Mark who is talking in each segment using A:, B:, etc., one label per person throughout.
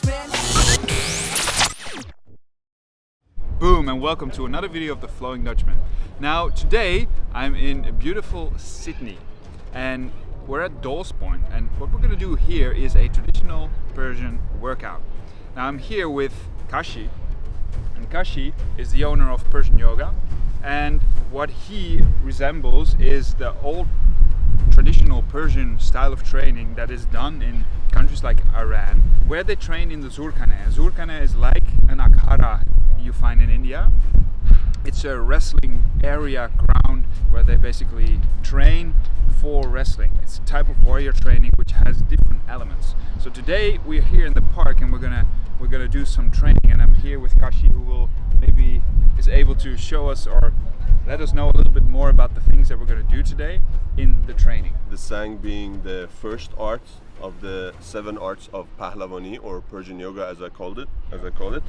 A: Dutchman.
B: Boom, and welcome to another video of the Flowing Dutchman. Now today I'm in beautiful Sydney and we're at Doll's Point, and what we're going to do here is a traditional Persian workout. Now I'm here with Kashi, and Kashi is the owner of Persian Yoga, and what he resembles is the old traditional Persian style of training that is done in countries like Iran, where they train in the Zurkhaneh. Zurkhaneh is like an akhara you find in India. It's a wrestling area ground where they basically train for wrestling. It's a type of warrior training which has different elements. So today we're here in the park and we're gonna do some training, and I'm here with Kashi, who will maybe is able to show us or let us know a little bit more about the things that we're gonna do today in the training.
C: The Sang being the first art of the 7 arts of Pahlevani, or Persian Yoga as I call it.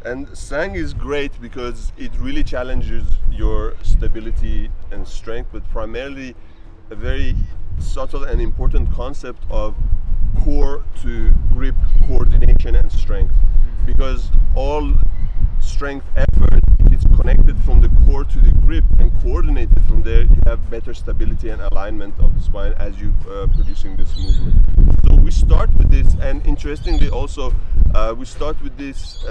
C: And Sang is great because it really challenges your stability and strength, but primarily a very subtle and important concept of core to grip coordination and strength. Because all strength effort, if it's connected from the core to the grip and coordinated from there, you have better stability and alignment of the spine as you producing this movement. So we start with this, and interestingly also we start with this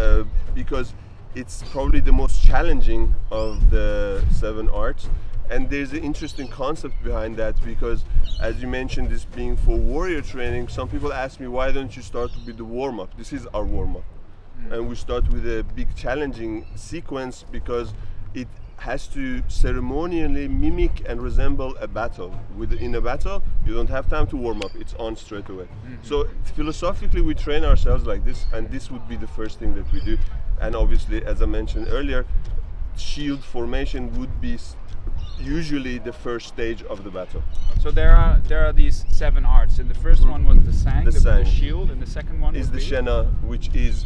C: because it's probably the most challenging of the 7 arts, and there's an interesting concept behind that, because as you mentioned, this being for warrior training, some people ask me, why don't you start with the warm-up? This is our warm-up. And we start with a big challenging sequence because it has to ceremonially mimic and resemble a battle. In a battle, you don't have time to warm up, it's on straight away. So philosophically we train ourselves like this, and this would be the first thing that we do. And obviously, as I mentioned earlier, shield formation would be usually the first stage of the battle.
B: So there are these 7 arts, and the first one was the Sang, the shield, and the second one
C: is the Shena, which is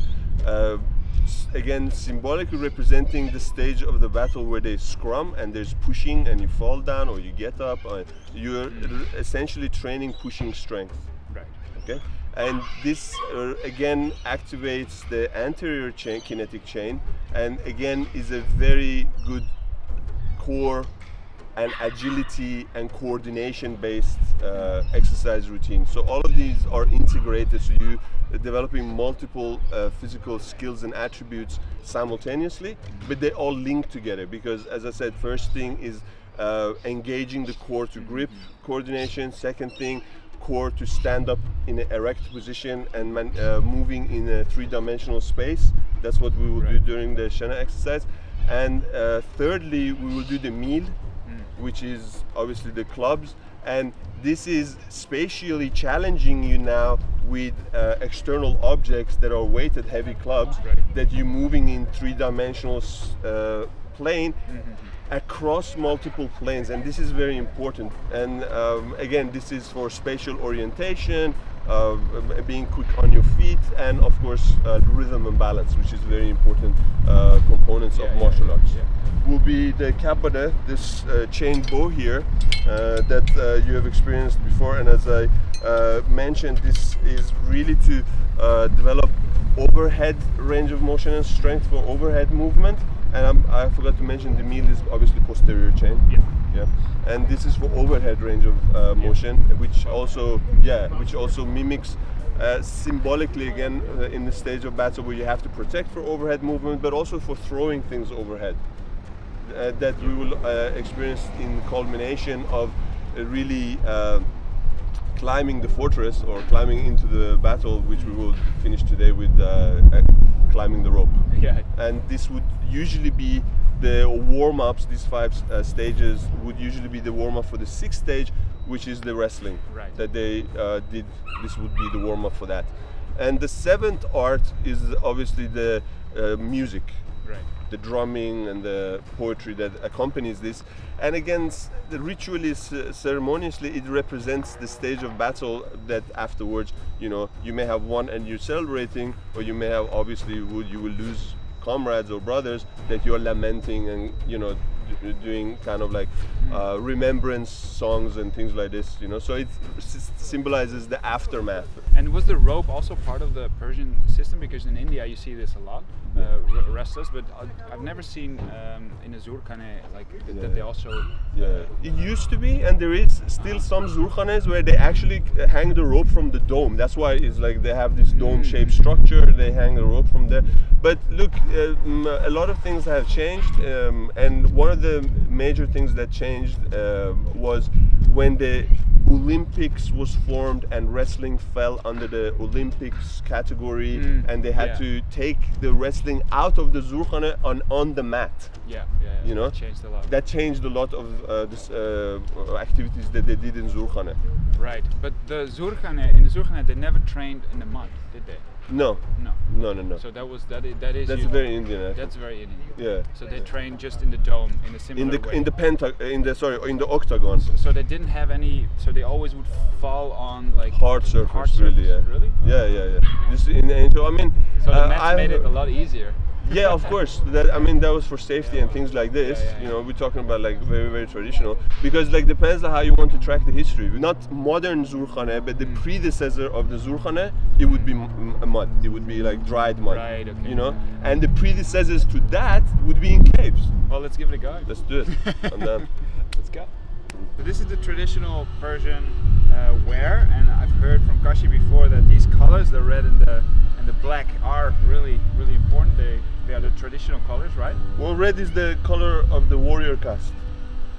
C: again symbolically representing the stage of the battle where they scrum and there's pushing and you fall down or you get up. You're essentially training pushing strength.
B: Right.
C: Okay. And this again activates the anterior chain, kinetic chain, and again is a very good core and agility and coordination based exercise routine. So all of these are integrated, so you developing multiple physical skills and attributes simultaneously, but they all link together, because as I said, first thing is engaging the core to grip coordination. Second thing, core to stand up in an erect position and moving in a 3-dimensional space. That's what we will do during the Shena exercise. And thirdly, we will do the meal, which is obviously the clubs, and this is spatially challenging you now with external objects that are weighted heavy clubs that you're moving in 3-dimensional plane across multiple planes, and this is very important. And again, this is for spatial orientation, being quick on your feet, and of course rhythm and balance, which is very important components of martial arts. Will be the Kabbadeh, this chain bow here that you have experienced before, and as I mentioned, this is really to develop overhead range of motion and strength for overhead movement. And I forgot to mention, the meal is obviously posterior chain. Yeah. And this is for overhead range of motion, which also mimics symbolically again in the stage of battle where you have to protect for overhead movement, but also for throwing things overhead. That we will experience in culmination of really climbing the fortress or climbing into the battle, which we will finish today with climbing the rope. And this would usually be the warm-ups. These 5 stages would usually be the warm-up for the 6th stage, which is the wrestling that they did. This would be the warm-up for that. And the 7th art is obviously the music, the drumming and the poetry that accompanies this. And again, the ritually, ceremoniously, it represents the stage of battle that afterwards, you may have won and you're celebrating, or you may have, obviously, you will lose comrades or brothers that you're lamenting and doing kind of like remembrance songs and things like this, you know. So it symbolizes the aftermath.
B: And was the rope also part of the Persian system? Because in India you see this a lot, wrestlers, but I've never seen in a Zurkhaneh like that they also.
C: Yeah, it used to be, and there is still some Zurkhanehs where they actually hang the rope from the dome. That's why it's like they have this dome-shaped structure. They hang the rope from there. But look, a lot of things have changed, and one of the major things that changed was when the Olympics was formed and wrestling fell under the Olympics category, and they had to take the wrestling out of the Zurkhaneh on the mat. You know,
B: that changed a lot.
C: That changed a lot of this activities that they did in Zurkhaneh.
B: Right, but in the Zurkhaneh they never trained in the mud, did they?
C: No.
B: So that is.
C: That's very Indian. Actually.
B: That's very Indian.
C: Yeah.
B: So they trained just in the dome in a similar way.
C: In the octagon.
B: So they didn't have any. So they always would fall on like
C: hard surface. Really. Yeah.
B: Really?
C: Yeah. This in so I mean.
B: So the mats made it a lot easier.
C: Yeah, of course. That was for safety and things like this. You know, we're talking about like very, very traditional, because like depends on how you want to track the history. Not modern Zurkhaneh, but the predecessor of the Zurkhaneh, it would be mud. It would be like dried mud.
B: Right. Okay.
C: You know, and the predecessors to that would be in caves.
B: Well, let's give it a go.
C: Let's do it. And then
B: let's go. So this is the traditional Persian wear, and I've heard from Kashi before that these colors, the red and the black, are really, really important. They are the traditional colors, right?
C: Well, red is the color of the warrior caste.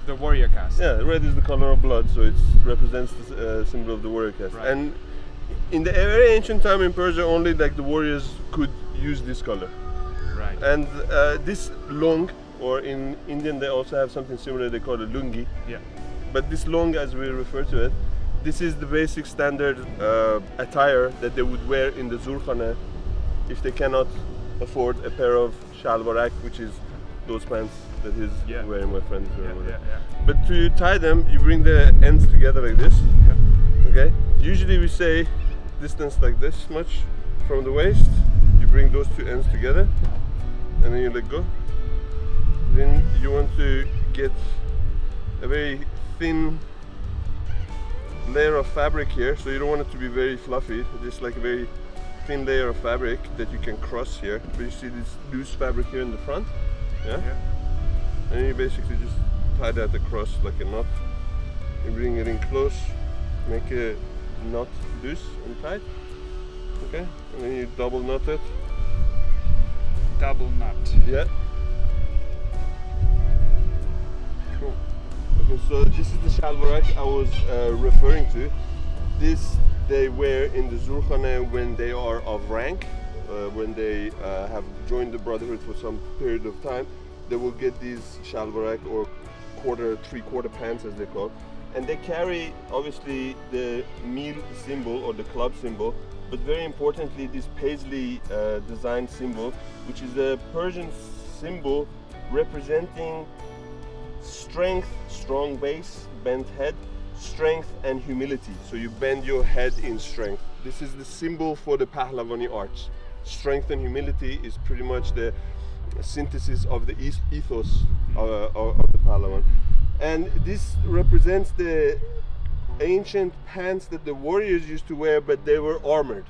B: The warrior caste.
C: Yeah, red is the color of blood, so it represents the symbol of the warrior caste.
B: Right.
C: And in the very ancient time in Persia, only like the warriors could use this color.
B: Right.
C: And this long, or in Indian they also have something similar. They call it lungi.
B: Yeah.
C: But this long, as we refer to it, this is the basic standard attire that they would wear in the Zurkhaneh if they cannot afford a pair of shalwarak, which is those pants that he's wearing, my friend is wearing. But to tie them, you bring the ends together like this. Okay. Usually we say distance like this much from the waist. You bring those two ends together, and then you let go. Then you want to get a very thin layer of fabric here, so you don't want it to be very fluffy. Just like a very thin layer of fabric that you can cross here. But you see this loose fabric here in the front, and then you basically just tie that across like a knot. You bring it in close, make a knot loose and tight. Okay, and then you double knot it.
B: Double knot.
C: Yeah. Cool. Okay, so this is the shalwarak I was referring to. This they wear in the Zurkhaneh when they are of rank, when they have joined the brotherhood for some period of time. They will get these shalwarak, or three-quarter pants as they call, and they carry obviously the meal symbol or the club symbol, but very importantly this paisley design symbol, which is a Persian symbol representing strength, strong base, bent head, strength and humility. So you bend your head in strength. This is the symbol for the Pahlevani arts. Strength and humility is pretty much the synthesis of the ethos of the Pahlavan. And this represents the ancient pants that the warriors used to wear, but they were armored.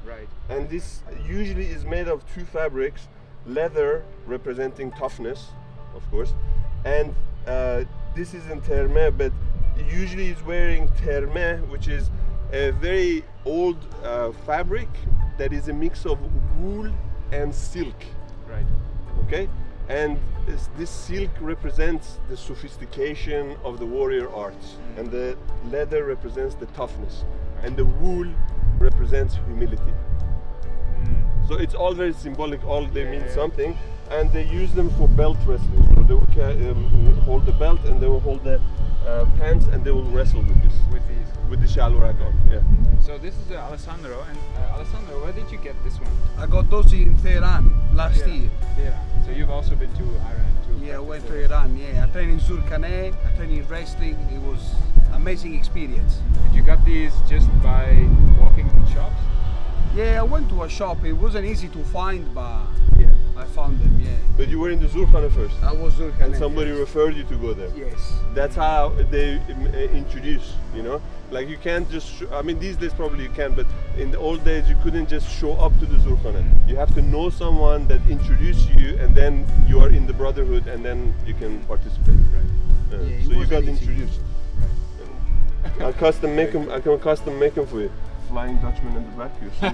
B: Right.
C: And this usually is made of two fabrics: leather representing toughness, of course, and this is in terme, but usually is wearing terme, which is a very old fabric that is a mix of wool and silk.
B: Right.
C: Okay, and this silk represents the sophistication of the warrior arts, and the leather represents the toughness, and the wool represents humility. So it's all very symbolic, all they mean something, and they use them for belt wrestling. So they will hold the belt, and they will hold the pants, and they will wrestle with this. With the shalwarak on, yeah.
B: So this is Alessandro, and Alessandro, where did you get this one?
A: I got those in Tehran last year.
B: Yeah. So you've also been to Iran too?
A: Yeah, I went to Iran. Yeah, I trained in Zurkhaneh. I trained in wrestling. It was amazing experience.
B: And you got these just by walking in shops?
A: Yeah, I went to a shop. It wasn't easy to find, but I found them, yeah.
C: But you were in the Zurkhaneh first.
A: I was Zurkhaneh.
C: And somebody referred you to go there.
A: Yes.
C: That's how they introduce, you know? Like you can't just, I mean these days probably you can, but in the old days you couldn't just show up to the Zurkhaneh. You have to know someone that introduced you and then you are in the brotherhood and then you can participate. Right.
A: Yeah,
C: So you
A: wasn't
C: got
A: easy.
C: introduced. Right. I'll custom make them, I can custom make them for you. Flying Dutchman in the back, you see?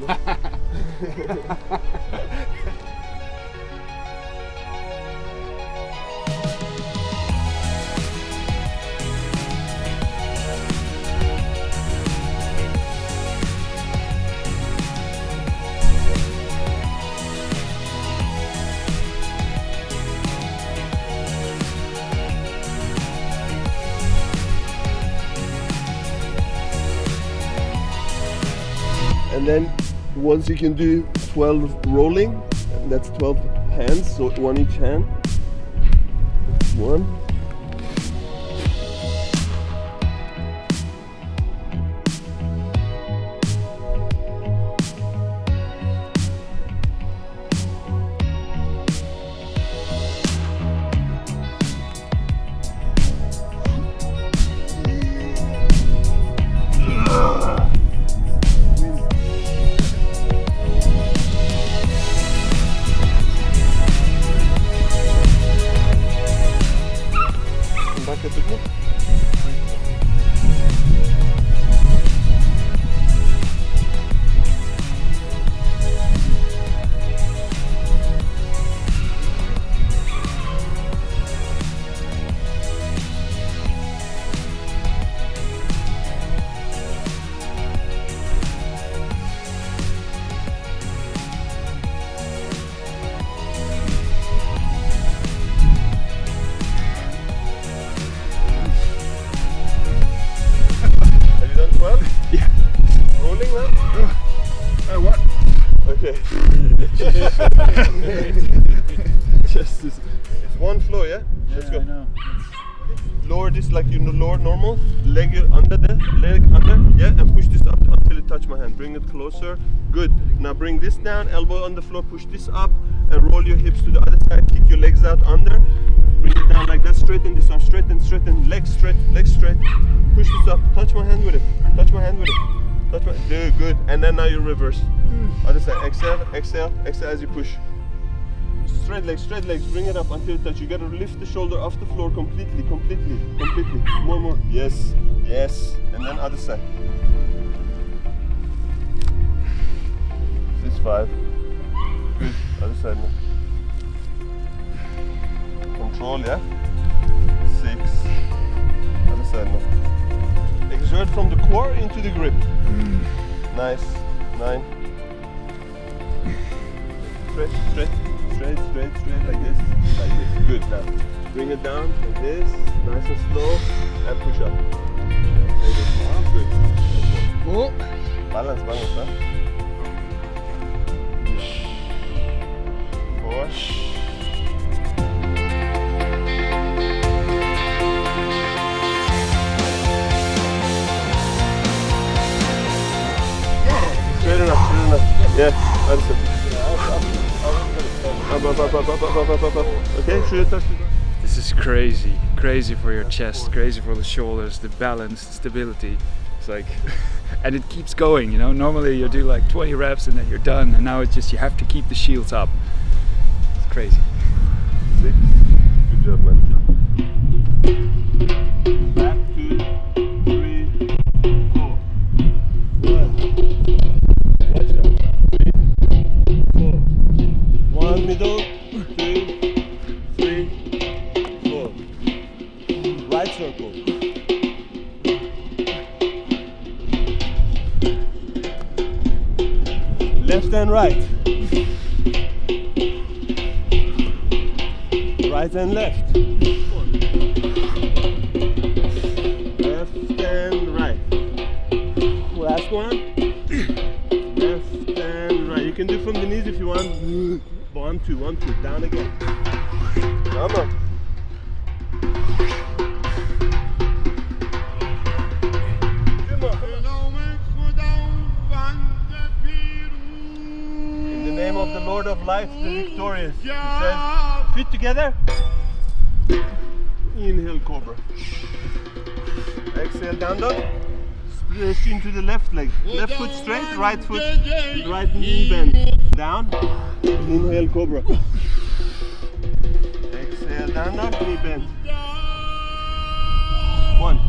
C: And then once you can do 12 rolling, that's 12 hands, so one each hand. One. Back at the group. Have you done 12?
B: Yeah.
C: Rolling now?
B: What?
C: Okay. Just this. It's one flow, yeah? Let's go.
B: I know.
C: Lower this like you lower normal. Leg under there, leg under, yeah, and push this up until it touch my hand. Bring it closer. Good. Now bring this down, elbow on the floor, push this up, and roll your hips to the other side. Kick your legs out under. Bring it down like that. Straighten this arm, straighten, straighten. Legs straight, legs straight. Push this up. Touch my hand with it. Touch my hand with it. Touch my. Good. And then now you reverse. Other side. Exhale, exhale, exhale as you push. Straight legs, bring it up until it touch. You gotta lift the shoulder off the floor completely, completely, completely. More. Yes, yes. And then other side. 6-5. Good. Other side now. Control, yeah? 6. Other side now. Exert from the core into the grip. Nice. 9. Straight, like this. Good. Now, bring it down like this, nice and slow, and push up. Good.
A: Oh.
C: Balance, huh? 4. Straight enough. Yeah, that's it. Up. Okay, should you touch the ground?
B: This is crazy for your chest, crazy for the shoulders, the balance, stability. It's like, and it keeps going, you know. Normally you do like 20 reps and then you're done, and now it's just you have to keep the shields up. It's crazy.
C: 6. Good job, man. Back, 2, 3, 4. 1. Watch out. 3, 4. 1 middle, 2, 3, 4. Right circle. Left and right. Right and left. Left and right. Last one. Left and right. You can do from the knees if you want. 1, 2, 1, 2. Down again. Come on. In the name of the Lord of Light, the victorious. He says, feet together. Inhale, cobra. Exhale, down dog. Stretch into the left leg. Left foot straight, right foot, right knee bend. Down. Inhale, cobra. Exhale, down dog, knee bend. 1.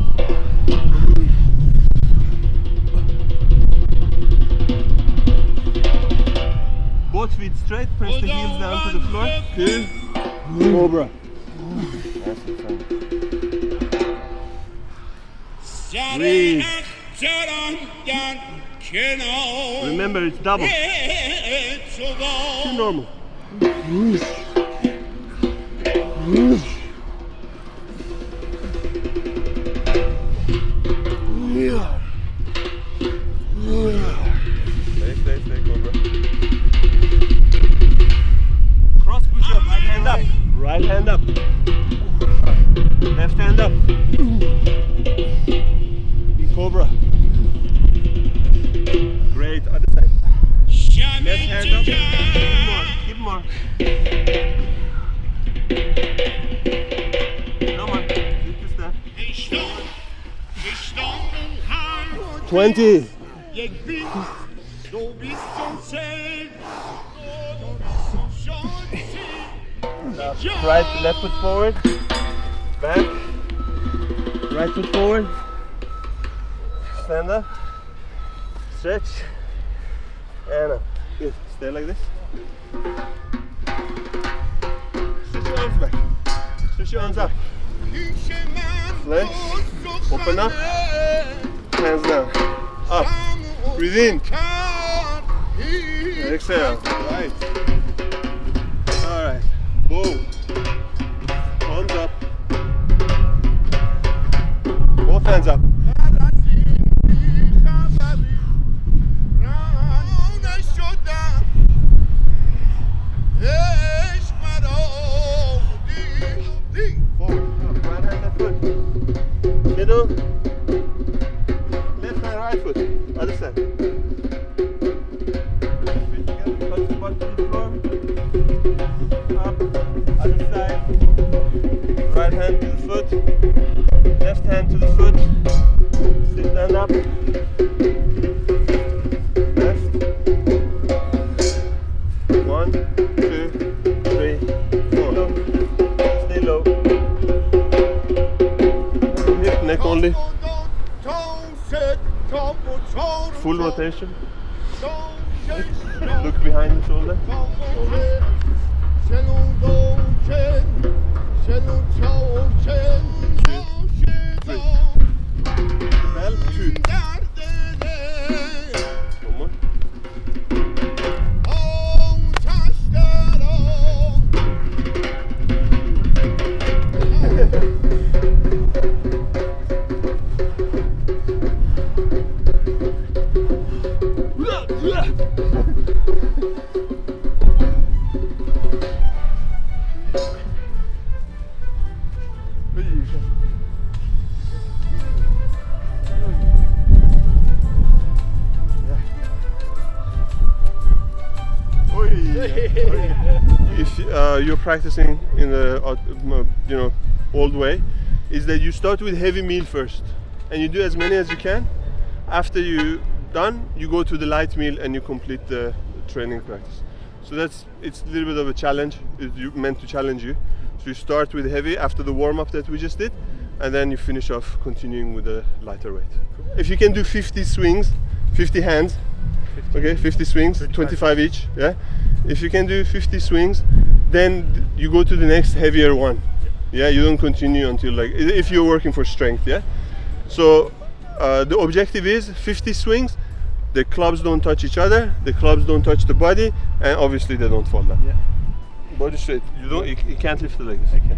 C: Both feet straight, press the heels down to the floor. 2. Cobra. Breathe. Remember, it's double. 2 normal. Stay, cobra. Cross push up, right hand up. Right hand up. Left hand up. Cobra. Great, other side. Left hand up. Keep more. Come on, keep this down. 20. Right, left foot forward. Back. Right foot forward. Stand up. Stretch. And up. Good. Stay like this. Stretch your arms back. Stretch your arms up. Flex. Open up. Hands down. Up. Breathe in. Exhale. Right. Alright. Bow. Arms up. Both hands up. Forward. Right hand, left foot. Middle. Left hand, right foot. Other side. Feet together. Touch the butt to the floor. Up. Other side. Right hand to the foot. Left hand to the foot. Sit stand up. Left. 1, 2, 3, 4. Stay low. Hip, neck only. Full rotation. Look behind the shoulder. Bell, 2. One more. If you're practicing in the old way, is that you start with heavy meal first, and you do as many as you can. After you're done, you go to the light meal and you complete the training practice. So it's a little bit of a challenge. It's meant to challenge you. So you start with heavy after the warm-up that we just did, and then you finish off continuing with a lighter weight. If you can do 50 swings, 50 hands, okay, 50 swings, 25 each, yeah. If you can do 50 swings, then you go to the next heavier one. Yeah, you don't continue until like, if you're working for strength, yeah. So the objective is 50 swings, the clubs don't touch each other, the clubs don't touch the body, and obviously they don't fall down. Yeah. Body straight. You can't lift it like this. Okay.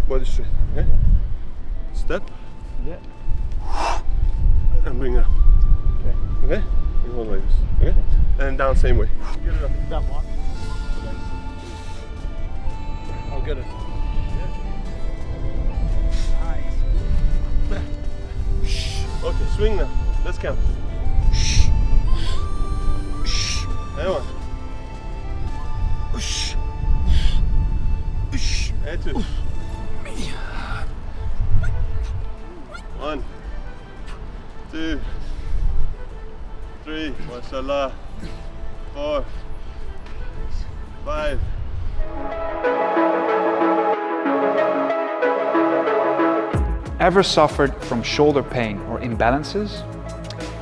C: Body straight. Okay. Yeah. Step. Yeah. And bring it up. Okay. Okay. You hold like this. Okay. And down same way. Get it up. That one.
A: I'll get it.
C: Okay, swing now. Let's count. And 1, Attitude. 1, 2, 3, mashallah. 4, 5.
B: Ever suffered from shoulder pain or imbalances?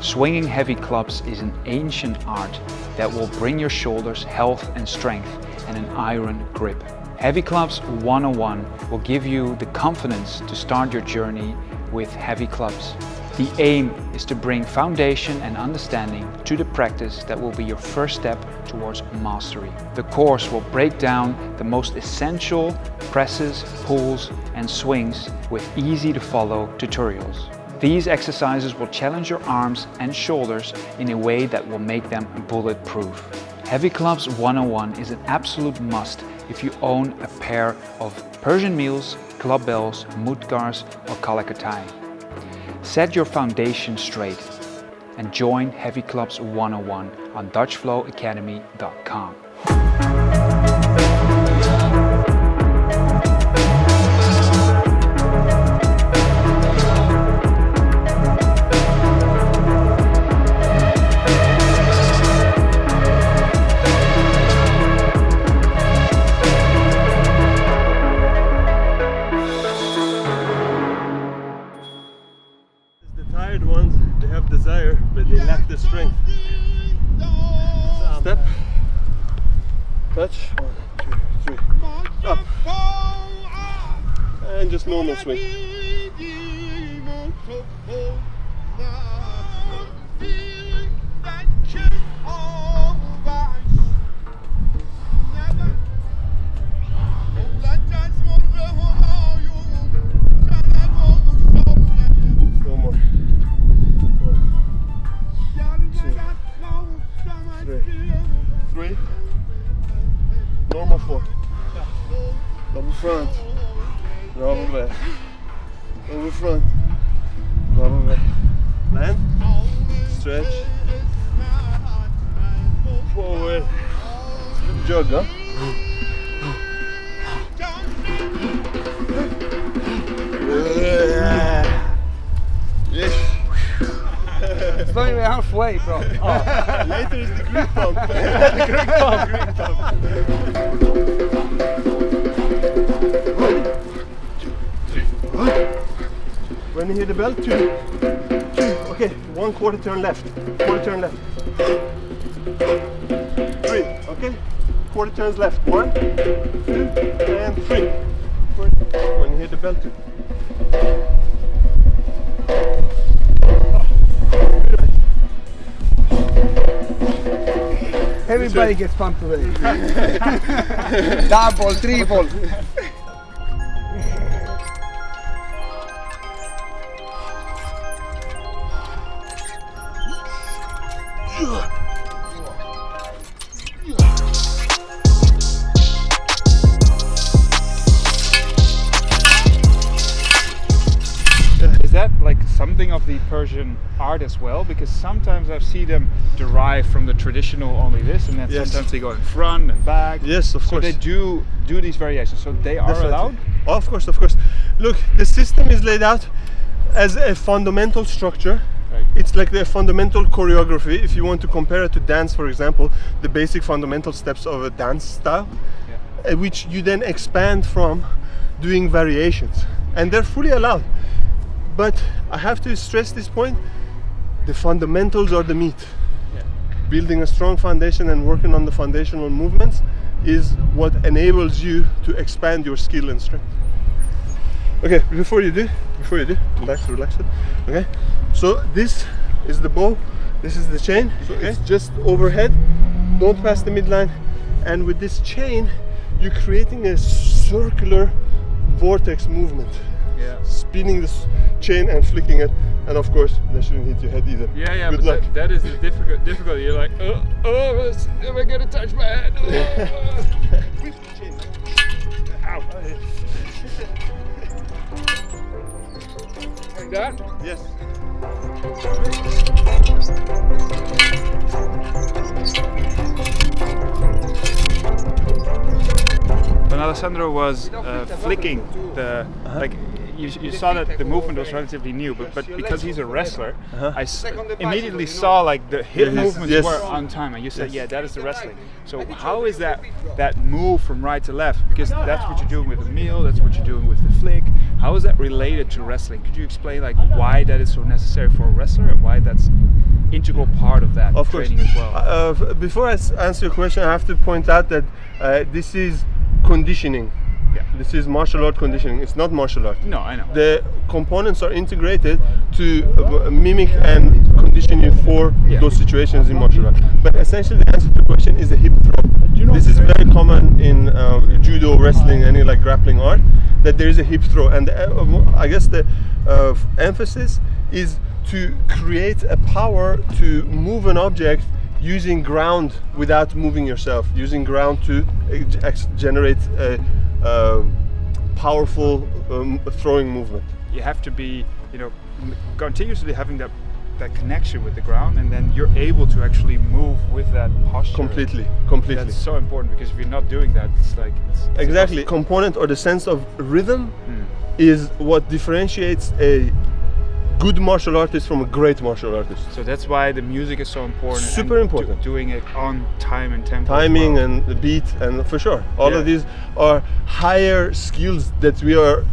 B: Swinging heavy clubs is an ancient art that will bring your shoulders health and strength and an iron grip. Heavy Clubs 101 will give you the confidence to start your journey with heavy clubs. The aim is to bring foundation and understanding to the practice that will be your first step towards mastery. The course will break down the most essential presses, pulls and swings with easy to follow tutorials. These exercises will challenge your arms and shoulders in a way that will make them bulletproof. Heavy Clubs 101 is an absolute must if you own a pair of Persian Meels, club bells, mudgars or kalakatai. Set your foundation straight and join Heavy Clubs 101 on DutchFlowAcademy.com.
C: Tired ones, they have desire, but they lack the strength. Step, touch, 1, 2, 3, up, and just normal swing. Normal 4. Double front. Double back. Over front. Double back. Land. Stretch. Forward. Jog, huh? Yes.
A: It's not even halfway, bro.
C: Later is the Greek pump. Greek pump. When you hear the bell, 2, 2. Okay, 1 quarter turn left. Quarter turn left. 3. Okay, quarter turns left. 1, 2, and 3. When you hear the bell, 2.
A: Everybody gets pumped today. Double, triple.
B: Is that like something of the Persian art as well? Because sometimes I see them derive from the traditional only this, and then
C: Yes.
B: sometimes they go in front and back.
C: Yes, of
B: So
C: course.
B: they do these variations. So they are
C: Definitely.
B: allowed?
C: Oh, of course, of course. Look, the system is laid out as a fundamental structure.
B: Right.
C: It's like the fundamental choreography. If you want to compare it to dance, for example, the basic fundamental steps of a dance style, which you then expand from doing variations. And they're fully allowed. But I have to stress this point, the fundamentals are the meat.
B: Yeah.
C: Building a strong foundation and working on the foundational movements is what enables you to expand your skill and strength. Okay, before you do, relax it. Okay, so this is the bow, this is the chain, so it's just overhead, don't pass the midline, and with this chain, you're creating a circular vortex movement.
B: Yeah.
C: Spinning this chain and flicking it, and of course, that shouldn't hit your head either.
B: Yeah,
C: Good
B: but
C: luck.
B: that is the difficulty. You're like, am I gonna touch my head?
C: Ow.
B: Like that?
C: Yes.
B: Alessandro was flicking the like. You saw that the movement was relatively new, but because he's a wrestler, I immediately saw like the hip movements were on time, and you said, yeah, that is the wrestling. So how is that move from right to left? Because that's what you're doing with the meal, that's what you're doing with the flick. How is that related to wrestling? Could you explain like why that is so necessary for a wrestler and why that's integral part of that training as well?
C: Before I answer your question, I have to point out that this is conditioning.
B: Yeah.
C: This is martial art conditioning. It's not martial art.
B: No, I know.
C: The components are integrated to mimic and condition you for those situations in martial art. But essentially, the answer to the question is a hip throw. This is very common in judo, wrestling, any like grappling art, that there is a hip throw. And I guess the emphasis is to create a power to move an object using ground without moving yourself, using ground to generate a powerful throwing movement.
B: You have to be, continuously having that connection with the ground, and then you're able to actually move with that posture.
C: Completely.
B: That's so important, because if you're not doing that, it's like
C: exactly. Component or the sense of rhythm is what differentiates a good martial artist from a great martial artist.
B: So that's why the music is so important.
C: Super important.
B: Doing it on time and tempo.
C: Timing and the beat, and for sure. All of these are higher skills that we are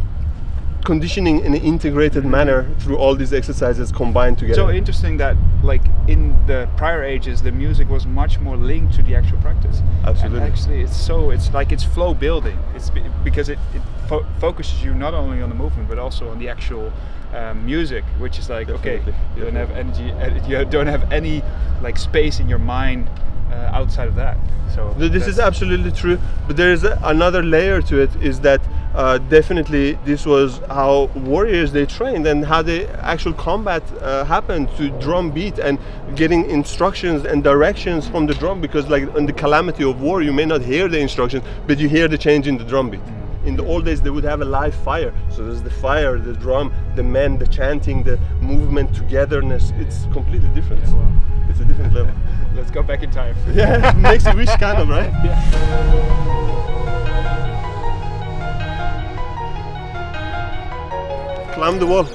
C: conditioning in an integrated manner through all these exercises combined together.
B: So interesting that like in the prior ages, the music was much more linked to the actual practice.
C: Absolutely.
B: And actually it's flow building. It's because it focuses you not only on the movement, but also on the actual music, which is like, okay, you don't have energy, you don't have any like space in your mind outside of that. So
C: this is absolutely true, but there is another layer to it, is that definitely this was how warriors they trained, and how the actual combat happened to drum beat and getting instructions and directions from the drum, because like in the calamity of war you may not hear the instructions, but you hear the change in the drum beat. In the old days they would have a live fire, so there's the fire, the drum, the men, the chanting, the movement, togetherness. It's completely different.
B: Yeah, wow.
C: It's a different level.
B: Let's go back in time.
C: Yeah, makes you wish, kind of, right?
B: Yeah.
C: Climb the wall.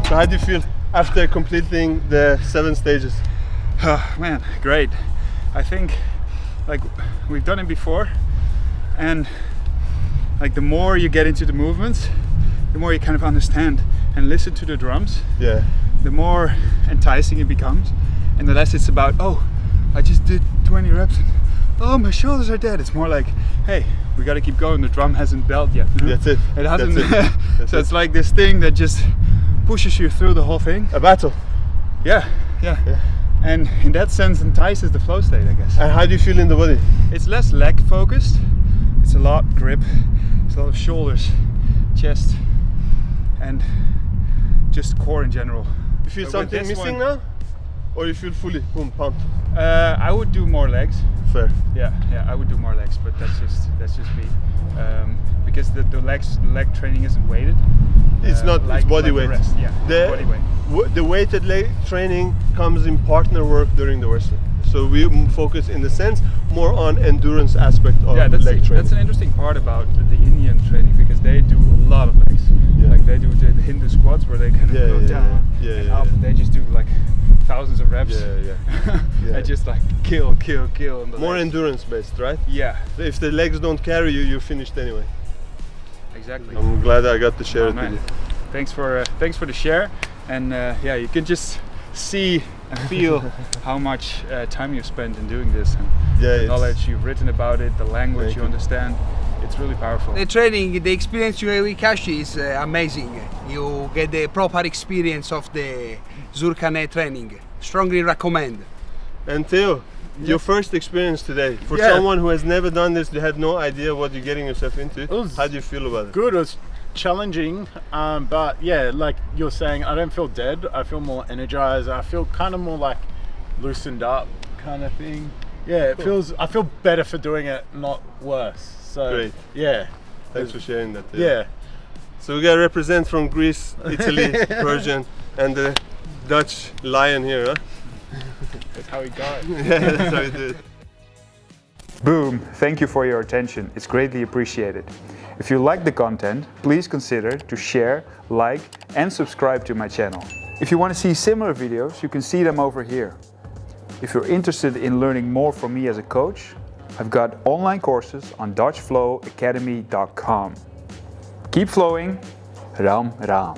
C: So how do you feel after completing the 7 stages?
B: Oh, man, great. I think like we've done it before, and like the more you get into the movements, the more you kind of understand and listen to the drums.
C: Yeah.
B: The more enticing it becomes, and the less it's about, oh, I just did 20 reps and oh, my shoulders are dead. It's more like, hey, we got to keep going. The drum hasn't belled yet.
C: That's it.
B: It hasn't.
C: That's
B: so it's like this thing that just pushes you through the whole thing.
C: A battle.
B: Yeah. And in that sense entices the flow state, I guess.
C: And how do you feel in the body?
B: It's less leg focused. It's a lot grip. It's a lot of shoulders, chest, and just core in general.
C: You feel something missing now? Or you feel fully pumped?
B: I would do more legs.
C: Fair.
B: Yeah, I would do more legs, but that's just me. Because the leg training isn't weighted.
C: It's not.
B: Like,
C: it's body
B: like
C: weight.
B: The rest. Yeah. Body weight.
C: The weighted leg training comes in partner work during the wrestling. So we focus in the sense more on endurance aspect of leg training.
B: That's an interesting part about the Indian training, because they do a lot of legs.
C: Yeah.
B: Like they do the Hindu squats where they kind of go down and up, and they just do like thousands of reps. And just like kill. On the
C: more
B: legs.
C: endurance based, right?
B: Yeah.
C: So if the legs don't carry you, you're finished anyway.
B: Exactly.
C: I'm glad I got to share it with you.
B: Thanks for the share, and you can just see and feel how much time you've spent in doing this, and the knowledge you've written about it, the language you understand. It's really powerful.
A: The training, the experience you have with Kashi is amazing. You get the proper experience of the Zurkhaneh training. Strongly recommend.
C: And Theo, your first experience today, for someone who has never done this, they had no idea what you're getting yourself into. How do you feel about it?
D: Good. It was challenging, but yeah, like you're saying, I don't feel dead. I feel more energized. I feel kind of more like loosened up kind of thing. Yeah, it feels. I feel better for doing it, not worse. So
C: Great.
D: yeah.
C: Thanks for sharing that.
D: Yeah.
C: So we got to represent from Greece, Italy, Persian, and the Dutch lion here, huh?
D: That's how we go.
C: Yeah, that's how we do it.
B: Boom, thank you for your attention, it's greatly appreciated. If you like the content, please consider to share, like and subscribe to my channel. If you want to see similar videos, you can see them over here. If you're interested in learning more from me as a coach, I've got online courses on DutchFlowAcademy.com. Keep flowing, Ram Ram.